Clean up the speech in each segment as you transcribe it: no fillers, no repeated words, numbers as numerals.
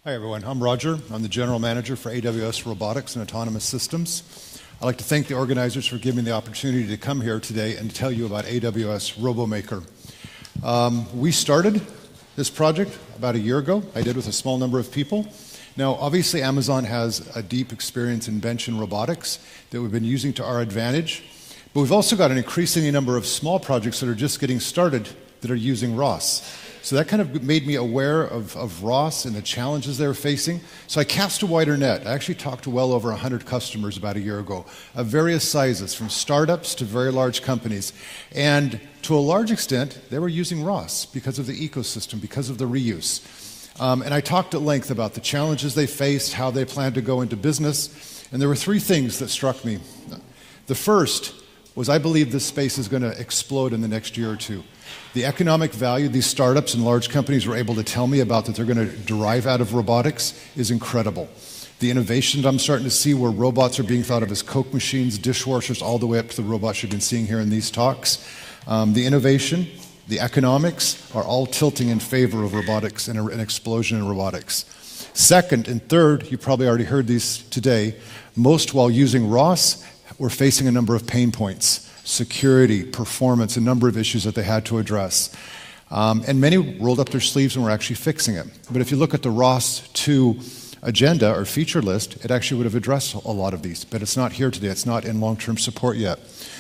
Hi everyone, I'm Roger. I'm the General Manager for AWS Robotics and Autonomous Systems. I'd like to thank the organizers for giving me the opportunity to come here today and tell you about AWS RoboMaker. We started this project about a year ago. I did with a small number of people. Now, obviously, Amazon has a deep experience in bench and robotics that we've been using to our advantage. But we've also got an increasing number of small projects that are just getting started that are using ROS. So that kind of made me aware of ROS and the challenges they're facing. So I cast a wider net. I actually talked to well over 100 customers about a year ago of various sizes, from startups to very large companies. And to a large extent, they were using ROS because of the ecosystem, because of the reuse. And I talked at length about the challenges they faced, how they planned to go into business. And there were three things that struck me. The first was I believe this space is going to explode in the next year or two. The economic value these startups and large companies were able to tell me about that they're going to derive out of robotics is incredible. The innovation that I'm starting to see where robots are being thought of as Coke machines, dishwashers, all the way up to the robots you've been seeing here in these talks. The innovation, the economics are all tilting in favor of robotics and an explosion in robotics. Second and third, you probably already heard these today, most while using ROS, we're facing a number of pain points. Security, performance, a number of issues that they had to address. And many rolled up their sleeves and were actually fixing it. But if you look at the ROS-II agenda or feature list, it actually would have addressed a lot of these. But it's not here today. It's not in long-term support yet.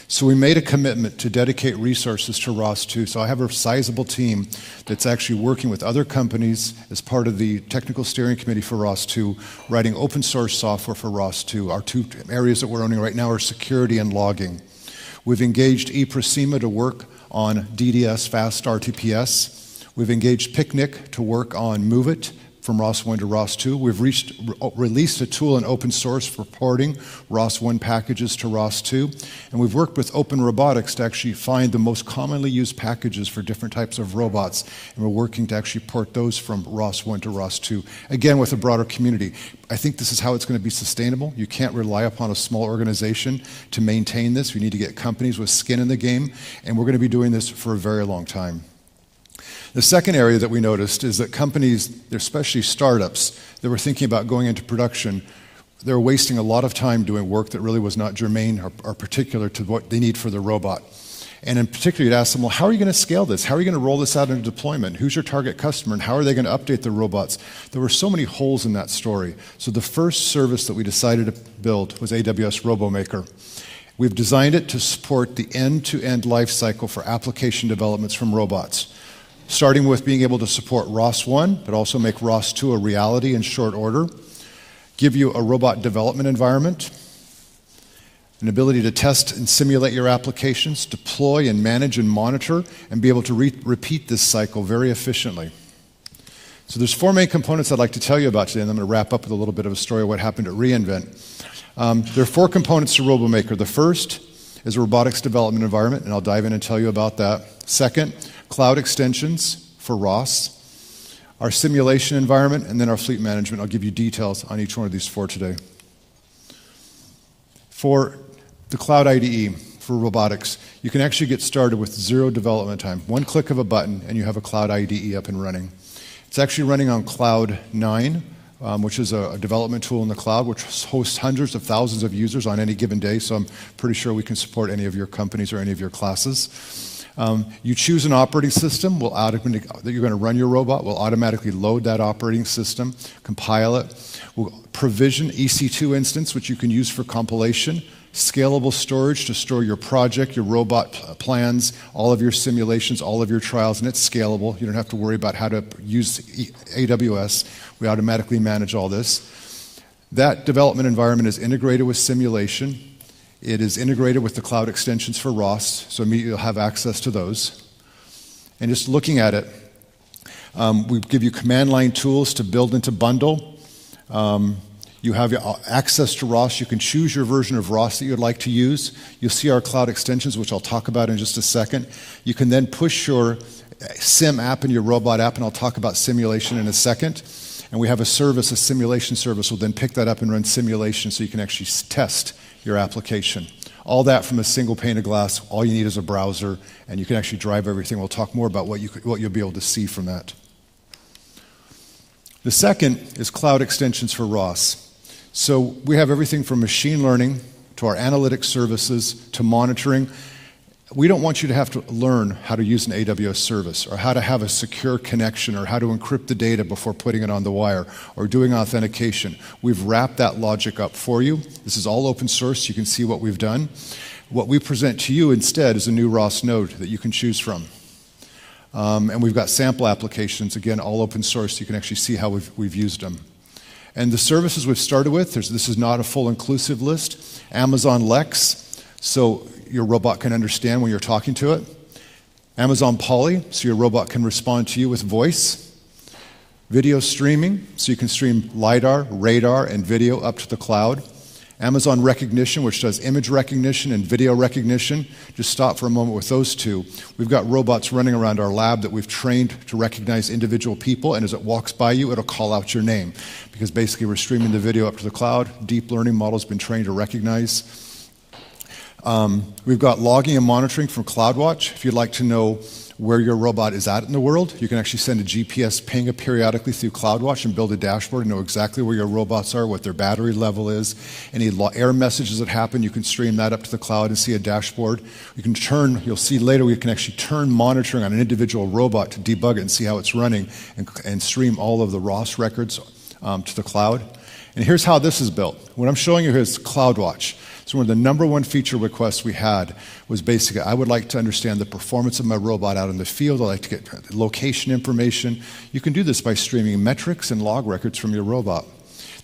So we made a commitment to dedicate resources to ROS-II. So I have a sizable team that's actually working with other companies as part of the technical steering committee for ROS-II, writing open source software for ROS-II. Our two areas that we're owning right now are security and logging. We've engaged eProsima to work on DDS Fast RTPS. We've engaged Picnic to work on MoveIt from ROS-I to ROS-II. We've released a tool in open source for porting ROS-I packages to ROS-II. And we've worked with Open Robotics to actually find the most commonly used packages for different types of robots. And we're working to actually port those from ROS-I to ROS-II, again with a broader community. I think this is how it's going to be sustainable. You can't rely upon a small organization to maintain this. We need to get companies with skin in the game. And we're going to be doing this for a very long time. The second area that we noticed is that companies, especially startups, that were thinking about going into production, they were wasting a lot of time doing work that really was not germane or particular to what they need for the robot. And in particular, you'd ask them, well, how are you going to scale this? How are you going to roll this out into deployment? Who's your target customer? And how are they going to update the robots? There were so many holes in that story. So the first service that we decided to build was AWS RoboMaker. We've designed it to support the end-to-end life cycle for application developments from robots, starting with being able to support ROS-I, but also make ROS-II a reality in short order, give you a robot development environment, an ability to test and simulate your applications, deploy and manage and monitor, and be able to repeat this cycle very efficiently. So there's four main components I'd like to tell you about today, and I'm going to wrap up with a little bit of a story of what happened at reInvent. There are four components to RoboMaker. The first is a robotics development environment, and I'll dive in and tell you about that. Second, cloud extensions for ROS, our simulation environment, and then our fleet management. I'll give you details on each one of these four today. For the cloud IDE for robotics, you can actually get started with zero development time. One click of a button, and you have a cloud IDE up and running. It's actually running on Cloud 9, which is a development tool in the cloud, which hosts hundreds of thousands of users on any given day, so I'm pretty sure we can support any of your companies or any of your classes. You choose an operating system that you're going to run your robot. We'll automatically load that operating system, compile it. We'll provision EC2 instance, which you can use for compilation, scalable storage to store your project, your robot plans, all of your simulations, all of your trials, and it's scalable. You don't have to worry about how to use AWS. We automatically manage all this. That development environment is integrated with simulation. It is integrated with the cloud extensions for ROS, so immediately you'll have access to those. And just looking at it, we give you command line tools to build into bundle. You have access to ROS. You can choose your version of ROS that you'd like to use. You'll see our cloud extensions, which I'll talk about in just a second. You can then push your sim app and your robot app, and I'll talk about simulation in a second. And we have a service, a simulation service, will then pick that up and run simulation so you can actually test your application. All that from a single pane of glass. All you need is a browser, and you can actually drive everything. We'll talk more about what you'll be able to see from that. The second is cloud extensions for ROS. So we have everything from machine learning to our analytics services to monitoring. We don't want you to have to learn how to use an AWS service or how to have a secure connection or how to encrypt the data before putting it on the wire or doing authentication. We've wrapped that logic up for you. This is all open source. You can see what we've done. What we present to you instead is a new ROS node that you can choose from. And we've got sample applications, again, all open source. You can actually see how we've used them. And the services we've started with, this is not a full inclusive list. Amazon Lex, so your robot can understand when you're talking to it. Amazon Poly, so your robot can respond to you with voice. Video streaming, so you can stream LiDAR, radar, and video up to the cloud. Amazon Recognition, which does image recognition and video recognition. Just stop for a moment with those two. We've got robots running around our lab that we've trained to recognize individual people, and as it walks by you, it'll call out your name. Because basically we're streaming the video up to the cloud. Deep learning model's been trained to recognize. We've got logging and monitoring from CloudWatch. If you'd like to know where your robot is at in the world, you can actually send a GPS ping periodically through CloudWatch and build a dashboard and know exactly where your robots are, what their battery level is. Any error messages that happen, you can stream that up to the cloud and see a dashboard. You can turn, you'll see later, we can actually turn monitoring on an individual robot to debug it and see how it's running and stream all of the ROS records to the cloud. And here's how this is built. What I'm showing you here is CloudWatch. So one of the number one feature requests we had was basically, I would like to understand the performance of my robot out in the field. I'd like to get location information. You can do this by streaming metrics and log records from your robot.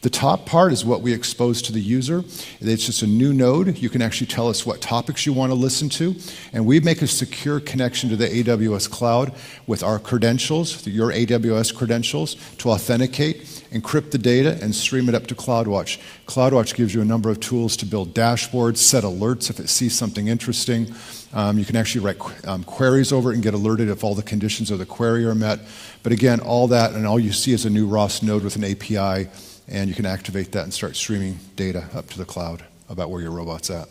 The top part is what we expose to the user. It's just a new node. You can actually tell us what topics you want to listen to, and we make a secure connection to the AWS cloud with our credentials, your AWS credentials, to authenticate, encrypt the data, and stream it up to CloudWatch. CloudWatch gives you a number of tools to build dashboards, set alerts if it sees something interesting. You can actually write queries over it and get alerted if all the conditions of the query are met. But again, all that, and all you see is a new ROS node with an API, and you can activate that and start streaming data up to the cloud about where your robot's at.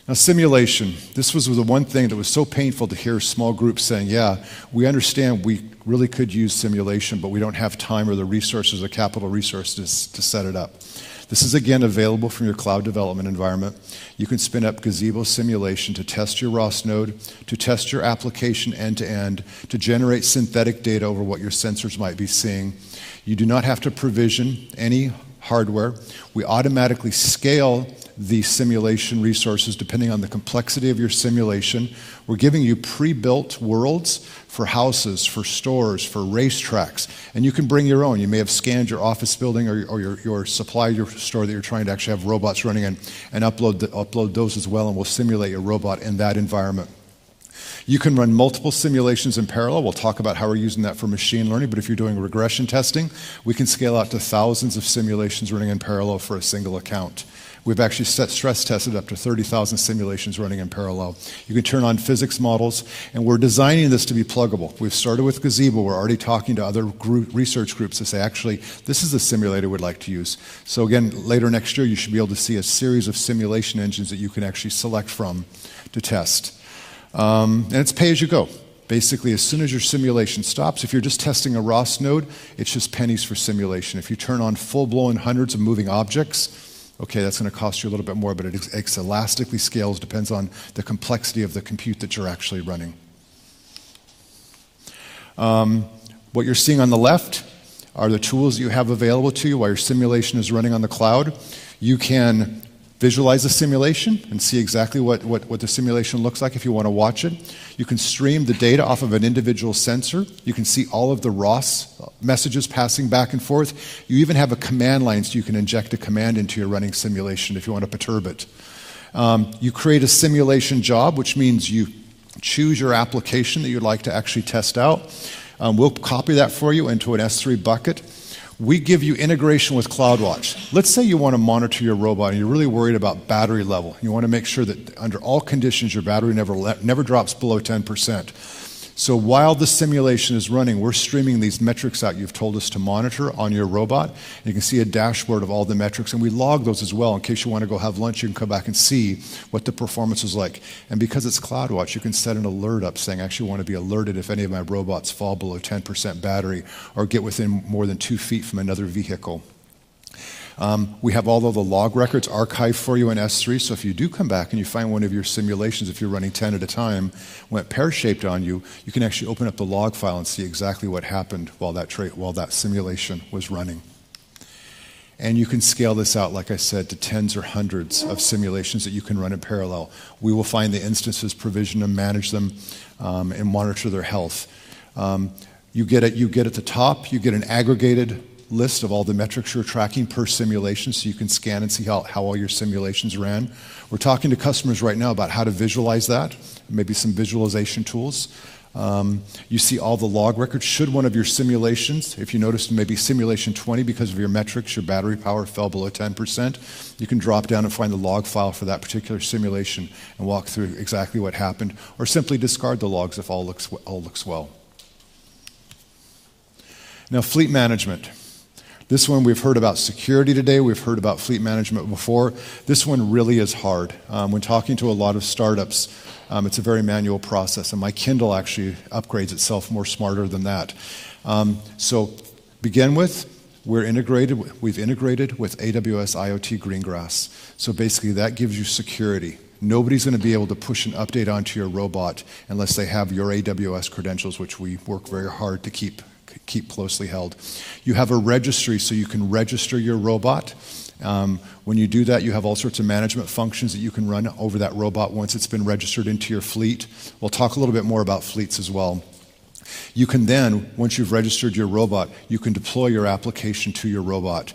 Now, simulation. This was the one thing that was so painful to hear small groups saying, yeah, we understand we really could use simulation, but we don't have time or the resources or capital resources to set it up. This is, again, available from your cloud development environment. You can spin up Gazebo simulation to test your ROS node, to test your application end-to-end, to generate synthetic data over what your sensors might be seeing. You do not have to provision any hardware. We automatically scale the simulation resources depending on the complexity of your simulation. We're giving you pre-built worlds for houses, for stores, for racetracks, and you can bring your own. You may have scanned your office building or your supply store that you're trying to actually have robots running in, and upload those as well, and we'll simulate your robot in that environment. You can run multiple simulations in parallel. We'll talk about how we're using that for machine learning, but if you're doing regression testing, we can scale out to thousands of simulations running in parallel for a single account. We've actually stress tested up to 30,000 simulations running in parallel. You can turn on physics models, and we're designing this to be pluggable. We've started with Gazebo. We're already talking to other research groups to say, actually, this is the simulator we'd like to use. So again, later next year, you should be able to see a series of simulation engines that you can actually select from to test. And it's pay as you go. Basically, as soon as your simulation stops, if you're just testing a ROS node, it's just pennies for simulation. If you turn on full-blown hundreds of moving objects, okay, that's going to cost you a little bit more, but it elastically scales, depends on the complexity of the compute that you're actually running. What you're seeing on the left are the tools you have available to you while your simulation is running on the cloud. You can visualize the simulation and see exactly what the simulation looks like if you want to watch it. You can stream the data off of an individual sensor. You can see all of the ROS messages passing back and forth. You even have a command line so you can inject a command into your running simulation if you want to perturb it. You create a simulation job, which means you choose your application that you'd like to actually test out. We'll copy that for you into an S3 bucket. We give you integration with CloudWatch. Let's say you want to monitor your robot and you're really worried about battery level. You want to make sure that under all conditions your battery never drops below 10%. So while the simulation is running, we're streaming these metrics out you've told us to monitor on your robot. And you can see a dashboard of all the metrics, and we log those as well. In case you want to go have lunch, you can come back and see what the performance is like. And because it's CloudWatch, you can set an alert up saying, I actually want to be alerted if any of my robots fall below 10% battery or get within more than 2 feet from another vehicle. We have all of the log records archived for you in S3, so if you do come back and you find one of your simulations, if you're running 10 at a time, went pear-shaped on you, you can actually open up the log file and see exactly what happened while that simulation was running. And you can scale this out, like I said, to tens or hundreds of simulations that you can run in parallel. We will find the instances, provision them, manage them, and monitor their health. You get at the top, you get an aggregated list of all the metrics you're tracking per simulation, so you can scan and see how all your simulations ran. We're talking to customers right now about how to visualize that, maybe some visualization tools. You see all the log records. Should one of your simulations, if you noticed maybe simulation 20, because of your metrics, your battery power fell below 10%, you can drop down and find the log file for that particular simulation and walk through exactly what happened, or simply discard the logs if all looks well. Now, fleet management. This one, we've heard about security today. We've heard about fleet management before. This one really is hard. When talking to a lot of startups, it's a very manual process, and my Kindle actually upgrades itself more smarter than that. So, begin with, we've integrated with AWS IoT Greengrass. So basically, that gives you security. Nobody's going to be able to push an update onto your robot unless they have your AWS credentials, which we work very hard to keep closely held. You have a registry, so you can register your robot. When you do that, you have all sorts of management functions that you can run over that robot once it's been registered into your fleet. We'll talk a little bit more about fleets as well. You can then, once you've registered your robot, you can deploy your application to your robot.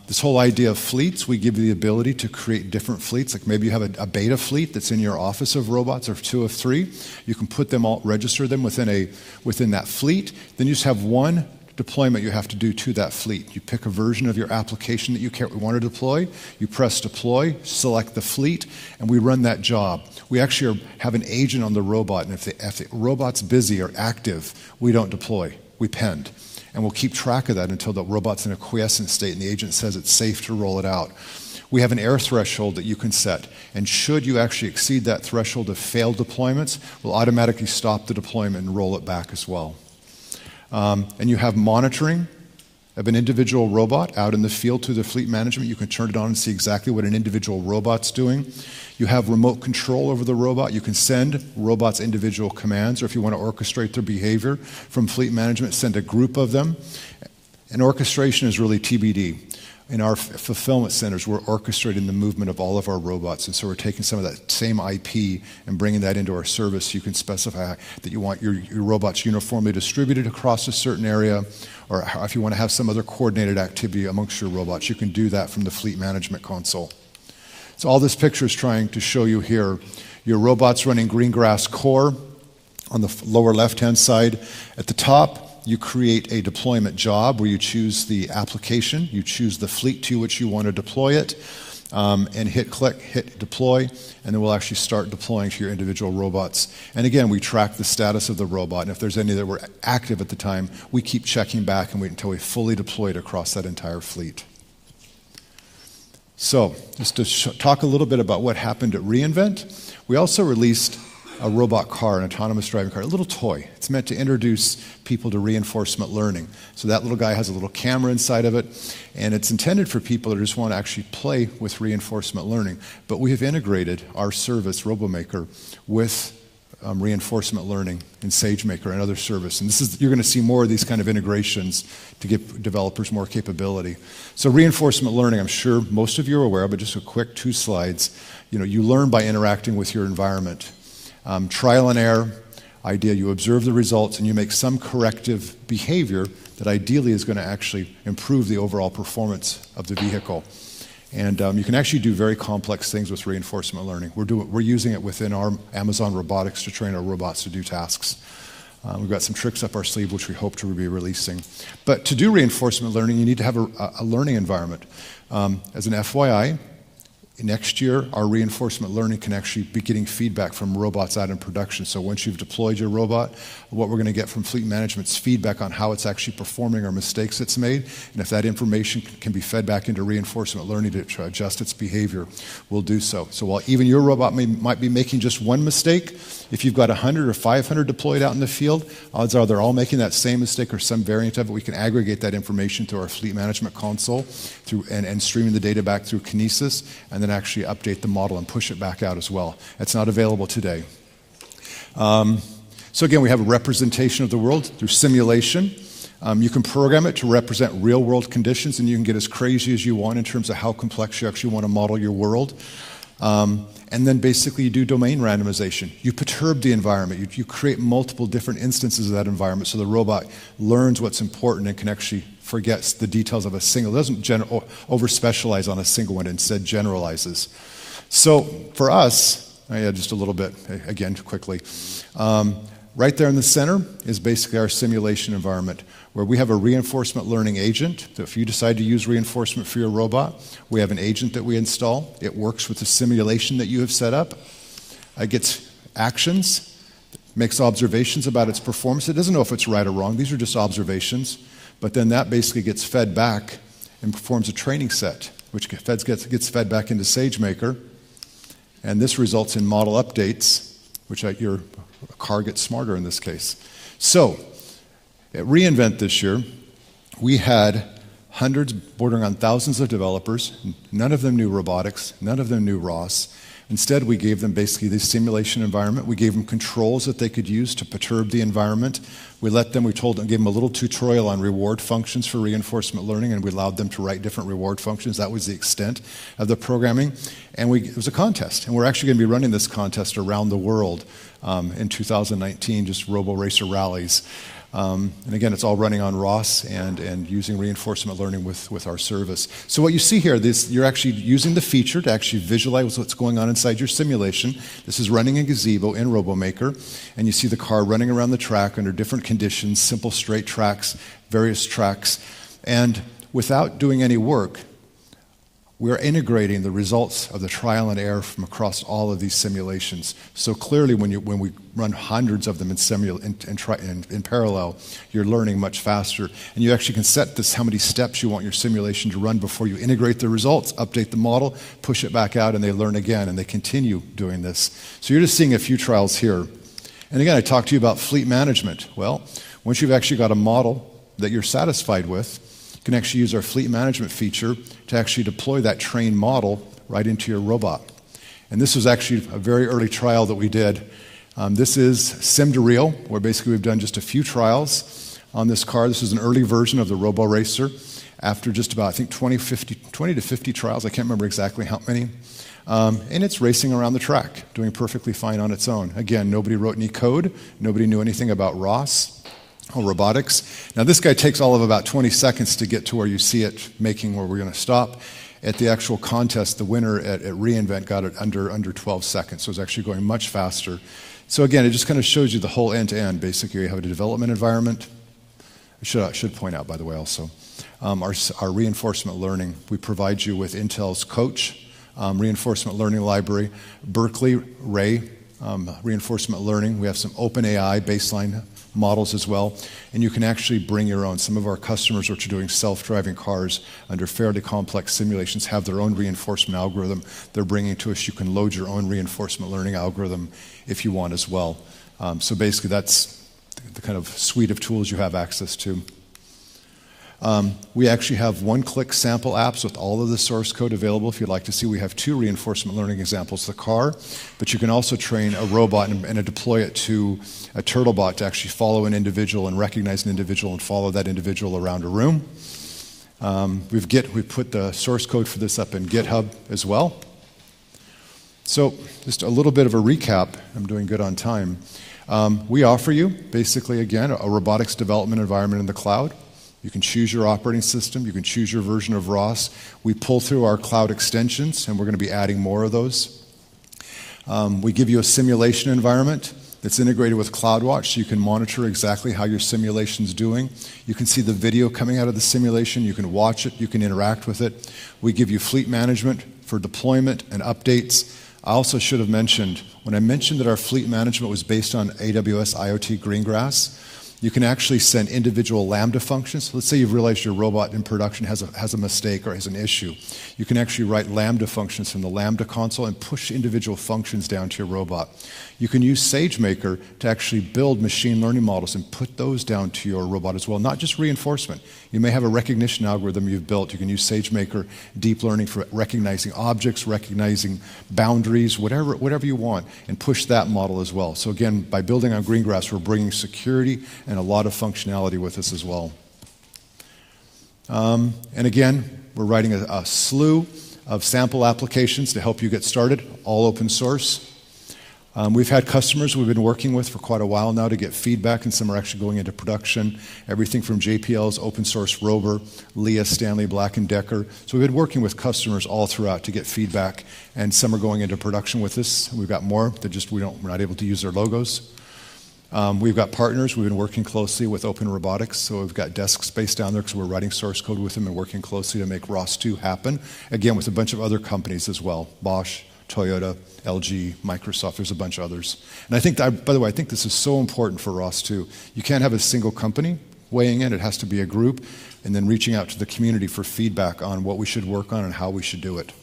This whole idea of fleets, we give you the ability to create different fleets. Like maybe you have a beta fleet that's in your office of robots, or 2 of 3. You can put them all, register them within that fleet. Then you just have one deployment you have to do to that fleet. You pick a version of your application that you want to deploy. You press deploy, select the fleet, and we run that job. We actually have an agent on the robot, and if the robot's busy or active, we don't deploy. We pend. And we'll keep track of that until the robot's in a quiescent state and the agent says it's safe to roll it out. We have an error threshold that you can set, and should you actually exceed that threshold of failed deployments, we'll automatically stop the deployment and roll it back as well. And you have monitoring of an individual robot out in the field through the fleet management. You can turn it on and see exactly what an individual robot's doing. You have remote control over the robot. You can send robots individual commands, or if you want to orchestrate their behavior from fleet management, send a group of them. And orchestration is really TBD. In our fulfillment centers, we're orchestrating the movement of all of our robots, and so we're taking some of that same IP and bringing that into our service. You can specify that you want your robots uniformly distributed across a certain area, or if you want to have some other coordinated activity amongst your robots, you can do that from the fleet management console. So all this picture is trying to show you here, your robot's running Greengrass Core on the lower left-hand side. At the top, you create a deployment job where you choose the application, you choose the fleet to which you want to deploy it, and hit deploy, and then we'll actually start deploying to your individual robots. And again, we track the status of the robot, and if there's any that were active at the time, we keep checking back and wait until we fully deployed across that entire fleet. So, just to talk a little bit about what happened at reInvent, we also released a robot car, an autonomous driving car, a little toy. It's meant to introduce people to reinforcement learning. So that little guy has a little camera inside of it, and it's intended for people that just want to actually play with reinforcement learning. But we have integrated our service, RoboMaker, with reinforcement learning in SageMaker and other service. And you're going to see more of these kind of integrations to give developers more capability. So reinforcement learning, I'm sure most of you are aware of, but just a quick 2 slides. You learn by interacting with your environment. Trial and error idea, you observe the results and you make some corrective behavior that ideally is going to actually improve the overall performance of the vehicle. And you can actually do very complex things with reinforcement learning. We're using it within our Amazon Robotics to train our robots to do tasks. We've got some tricks up our sleeve which we hope to be releasing. But to do reinforcement learning, you need to have a learning environment. As an FYI, next year, our reinforcement learning can actually be getting feedback from robots out in production. So once you've deployed your robot, what we're going to get from fleet management is feedback on how it's actually performing or mistakes it's made. And if that information can be fed back into reinforcement learning to adjust its behavior, we'll do so. So while even your robot might be making just one mistake, if you've got 100 or 500 deployed out in the field, odds are they're all making that same mistake or some variant of it. We can aggregate that information through our fleet management console and streaming the data back through Kinesis, and then actually update the model and push it back out as well. It's not available today. So again, we have a representation of the world through simulation. You can program it to represent real-world conditions, and you can get as crazy as you want in terms of how complex you actually want to model your world. And then basically you do domain randomization. You perturb the environment. You create multiple different instances of that environment so the robot learns what's important and can actually forget the details of a single. It doesn't over-specialize on a single one, instead generalizes. So for us, just a little bit, again, quickly. Right there in the center is basically our simulation environment, where we have a reinforcement learning agent. So if you decide to use reinforcement for your robot, we have an agent that we install. It works with the simulation that you have set up. It gets actions, makes observations about its performance. It doesn't know if it's right or wrong. These are just observations. But then that basically gets fed back and performs a training set, which gets fed back into SageMaker. And this results in model updates, which your car gets smarter in this case. So, at reInvent this year, we had hundreds, bordering on thousands of developers. None of them knew robotics. None of them knew ROS. Instead, we gave them basically this simulation environment. We gave them controls that they could use to perturb the environment. We gave them a little tutorial on reward functions for reinforcement learning, and we allowed them to write different reward functions. That was the extent of the programming. And it was a contest. And we're actually going to be running this contest around the world in 2019, just Robo Racer rallies. And again, it's all running on ROS and using reinforcement learning with our service. So what you see here, you're actually using the feature to actually visualize what's going on inside your simulation. This is running in Gazebo in RoboMaker, and you see the car running around the track under different conditions, simple straight tracks, various tracks. And without doing any work, we're integrating the results of the trial and error from across all of these simulations. So clearly, when we run hundreds of them in parallel, you're learning much faster. And you actually can set how many steps you want your simulation to run before you integrate the results, update the model, push it back out, and they learn again, and they continue doing this. So you're just seeing a few trials here. And again, I talked to you about fleet management. Well, once you've actually got a model that you're satisfied with, you can actually use our fleet management feature to actually deploy that trained model right into your robot. And this was actually a very early trial that we did. This is sim to real, where basically we've done just a few trials on this car. This is an early version of the Robo Racer. After just about, I think, 20 to 50 trials, I can't remember exactly how many. And it's racing around the track, doing perfectly fine on its own. Again, nobody wrote any code. Nobody knew anything about ROS. Robotics. Now this guy takes all of about 20 seconds to get to where you see it making where we're going to stop. At the actual contest, the winner at reInvent got it under 12 seconds, so it's actually going much faster. So again, it just kind of shows you the whole end-to-end. Basically, you have a development environment. I should point out, by the way, also, our reinforcement learning. We provide you with Intel's Coach reinforcement learning library, Berkeley Ray reinforcement learning. We have some OpenAI baseline models as well, and you can actually bring your own. Some of our customers which are doing self-driving cars under fairly complex simulations have their own reinforcement algorithm they're bringing to us. You can load your own reinforcement learning algorithm if you want as well. So basically that's the kind of suite of tools you have access to. We actually have one-click sample apps with all of the source code available. If you'd like to see, we have 2 reinforcement learning examples of the car, but you can also train a robot and deploy it to a turtle bot to actually follow an individual and recognize an individual and follow that individual around a room. We've put the source code for this up in GitHub as well. So just a little bit of a recap. I'm doing good on time. We offer you, basically, again, a robotics development environment in the cloud. You can choose your operating system. You can choose your version of ROS. We pull through our cloud extensions, and we're going to be adding more of those. We give you a simulation environment that's integrated with CloudWatch, so you can monitor exactly how your simulation's doing. You can see the video coming out of the simulation. You can watch it. You can interact with it. We give you fleet management for deployment and updates. I also should have mentioned, when I mentioned that our fleet management was based on AWS IoT Greengrass, you can actually send individual Lambda functions. Let's say you've realized your robot in production has a mistake or has an issue. You can actually write Lambda functions from the Lambda console and push individual functions down to your robot. You can use SageMaker to actually build machine learning models and put those down to your robot as well, not just reinforcement. You may have a recognition algorithm you've built. You can use SageMaker deep learning for recognizing objects, recognizing boundaries, whatever you want, and push that model as well. So again, by building on Greengrass, we're bringing security and a lot of functionality with us as well. And again, we're writing a slew of sample applications to help you get started, all open source. We've had customers we've been working with for quite a while now to get feedback, and some are actually going into production. Everything from JPL's open source Rover, Leah, Stanley, Black & Decker. So we've been working with customers all throughout to get feedback, and some are going into production with us. We've got more that just we're not able to use their logos. We've got partners. We've been working closely with Open Robotics, so we've got desk space down there because we're writing source code with them and working closely to make ROS-II happen. Again, with a bunch of other companies as well, Bosch, Toyota, LG, Microsoft, there's a bunch of others. And I think, by the way, I think this is so important for ROS-II. You can't have a single company weighing in. It has to be a group, and then reaching out to the community for feedback on what we should work on and how we should do it.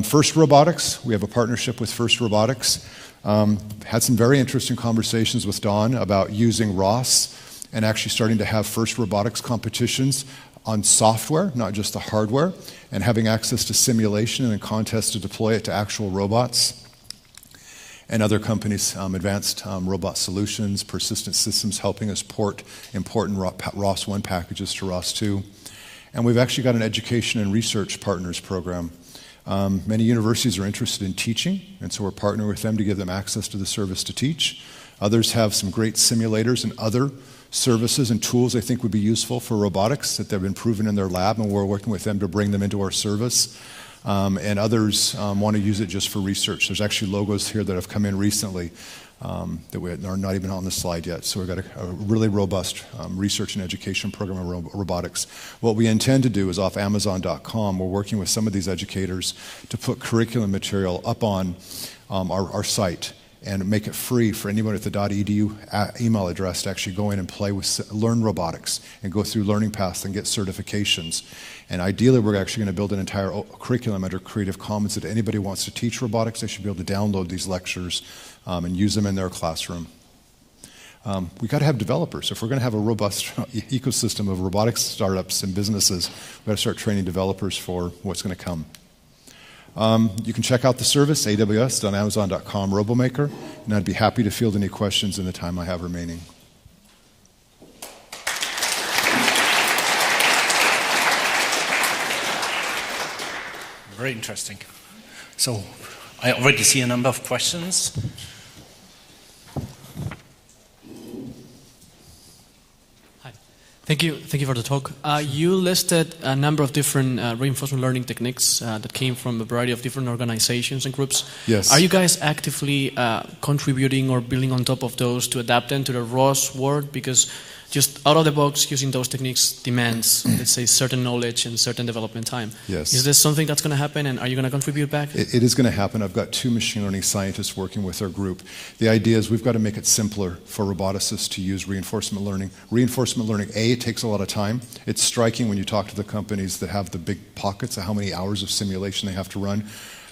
First Robotics, we have a partnership with First Robotics. Had some very interesting conversations with Don about using ROS and actually starting to have First Robotics competitions on software, not just the hardware, and having access to simulation and a contest to deploy it to actual robots. And other companies, Advanced Robot Solutions, Persistent Systems, helping us port important ROS-I packages to ROS-II. And we've actually got an education and research partners program. Many universities are interested in teaching, and so we're partnering with them to give them access to the service to teach. Others have some great simulators and other services and tools they think would be useful for robotics that they've been proven in their lab, and we're working with them to bring them into our service. And others want to use it just for research. There's actually logos here that have come in recently that are not even on the slide yet. So we've got a really robust research and education program around robotics. What we intend to do is off Amazon.com, we're working with some of these educators to put curriculum material up on our site and make it free for anyone with the .edu email address to actually go in and learn robotics and go through learning paths and get certifications. And ideally, we're actually going to build an entire curriculum under Creative Commons that anybody wants to teach robotics, they should be able to download these lectures and use them in their classroom. We've got to have developers. If we're going to have a robust ecosystem of robotics startups and businesses, we've got to start training developers for what's going to come. You can check out the service, aws.amazon.com RoboMaker, and I'd be happy to field any questions in the time I have remaining. Very interesting. So I already see a number of questions. Thank you for the talk. You listed a number of different reinforcement learning techniques that came from a variety of different organizations and groups. Yes. Are you guys actively contributing or building on top of those to adapt them to the ROS world? Because just out of the box, using those techniques demands, let's say, certain knowledge and certain development time. Yes. Is this something that's going to happen, and are you going to contribute back? It is going to happen. I've got 2 machine learning scientists working with our group. The idea is we've got to make it simpler for roboticists to use reinforcement learning. Reinforcement learning, it takes a lot of time. It's striking when you talk to the companies that have the big pockets of how many hours of simulation they have to run.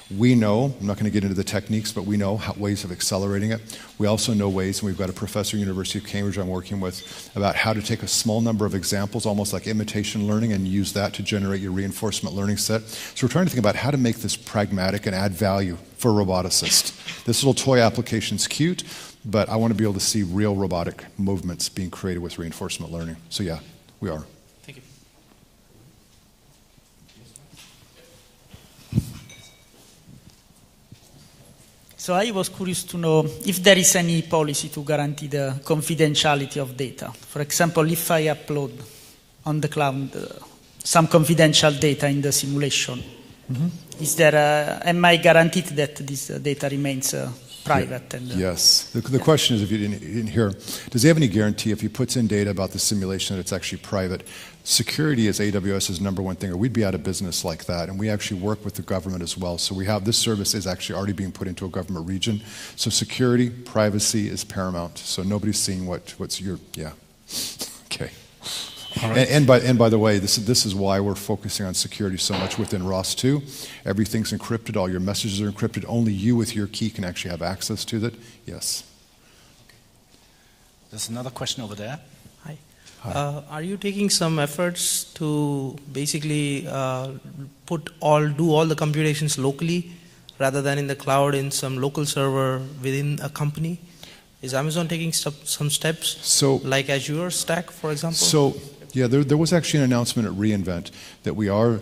We know, I'm not going to get into the techniques, but we know ways of accelerating it. We also know ways, and we've got a professor at the University of Cambridge I'm working with, about how to take a small number of examples, almost like imitation learning, and use that to generate your reinforcement learning set. So we're trying to think about how to make this pragmatic and add value for roboticists. This little toy application's cute, but I want to be able to see real robotic movements being created with reinforcement learning. So yeah, we are. Thank you. So I was curious to know if there is any policy to guarantee the confidentiality of data. For example, if I upload on the cloud some confidential data in the simulation, am I guaranteed that this data remains private. And, yes. The question is, if you didn't hear, does he have any guarantee if he puts in data about the simulation that it's actually private? Security is AWS's #1 thing, or we'd be out of business like that. And we actually work with the government as well. So we have this service is actually already being put into a government region. So security, privacy is paramount. So nobody's seeing what's your, yeah. Okay. Right. And by the way, this is why we're focusing on security so much within ROS-2. Everything's encrypted, all your messages are encrypted, only you with your key can actually have access to that. Yes. Okay. There's another question over there. Hi. Are you taking some efforts to basically do all the computations locally rather than in the cloud in some local server within a company? Is Amazon taking some steps, like Azure Stack, for example? So, yeah, there was actually an announcement at reInvent that we are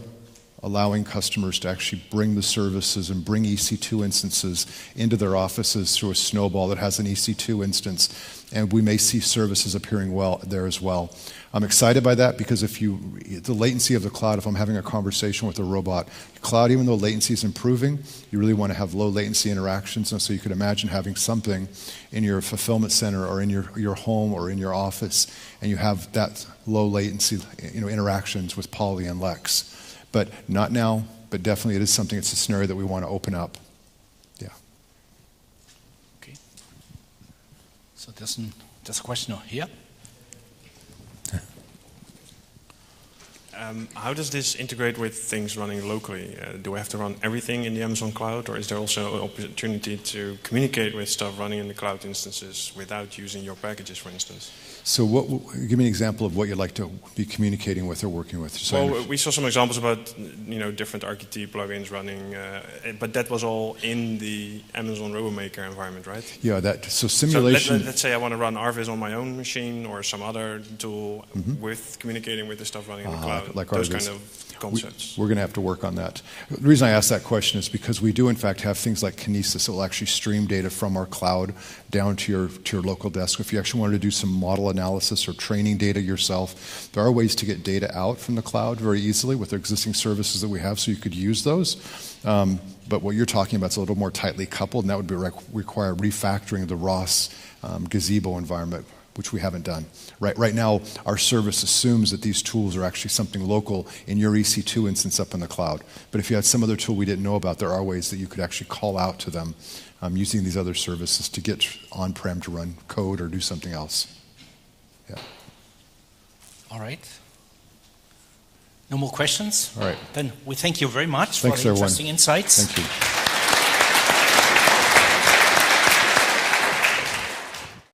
allowing customers to actually bring the services and bring EC2 instances into their offices through a snowball that has an EC2 instance, and we may see services appearing well there as well. I'm excited by that because the latency of the cloud, if I'm having a conversation with a robot, cloud, even though latency is improving, you really want to have low latency interactions, and so you could imagine having something in your fulfillment center or in your home or in your office, and you have that low latency interactions with Poly and Lex. But not now, but definitely it is something, it's a scenario that we want to open up. Yeah. Okay. So there's a question here. How does this integrate with things running locally? Do I have to run everything in the Amazon cloud, or is there also an opportunity to communicate with stuff running in the cloud instances without using your packages, for instance? So give me an example of what you'd like to be communicating with or working with. Well, we saw some examples about different RQT plugins running, but that was all in the Amazon RoboMaker environment, right? Yeah, so simulation. So let's say I want to run RViz on my own machine or some other tool with communicating with the stuff running in the cloud. Like those RViz. kind of concepts. We're going to have to work on that. The reason I asked that question is because we do in fact have things like Kinesis that will actually stream data from our cloud down to your local desk. If you actually wanted to do some model analysis or training data yourself, there are ways to get data out from the cloud very easily with the existing services that we have, so you could use those. But what you're talking about is a little more tightly coupled, and that would require refactoring the ROS gazebo environment, which we haven't done. Right now, our service assumes that these tools are actually something local in your EC2 instance up in the cloud. But if you had some other tool we didn't know about, there are ways that you could actually call out to them using these other services to get on-prem to run code or do something else. Yeah. All right. No more questions? All right. Then we thank you very much Thanks, for the everyone. interesting insights. Thank you.